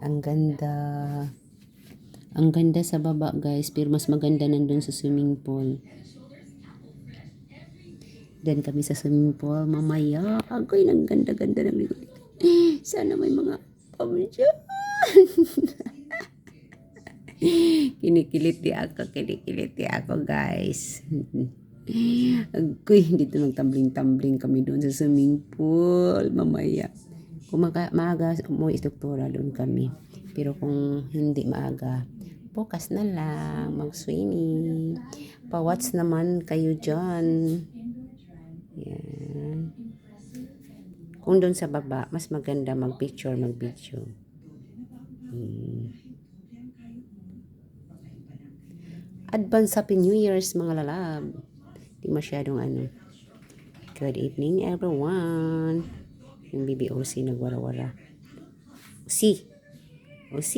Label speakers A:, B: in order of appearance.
A: Ang ganda. Ang ganda sa baba guys, pero mas maganda nandun sa swimming pool. Dan kami sa swimming pool mamaya. Agoy, ang ganda-ganda ng likod. Sana may mga pamilya. Kinikiliti ako guys. Agoy, dito magtambling-tambling kami doon sa swimming pool mamaya. Kung maaga umuwi doktora doon kami. Pero kung hindi maaga, bukas na lang mag-swimming. Pa-watch naman kayo dyan. Yan. Kung doon sa baba, mas maganda mag-picture, mag-video. Advance Happy New Year's mga lalab. Di masyadong ano. Good evening everyone. Yung BBOC nagwara-wara. OC.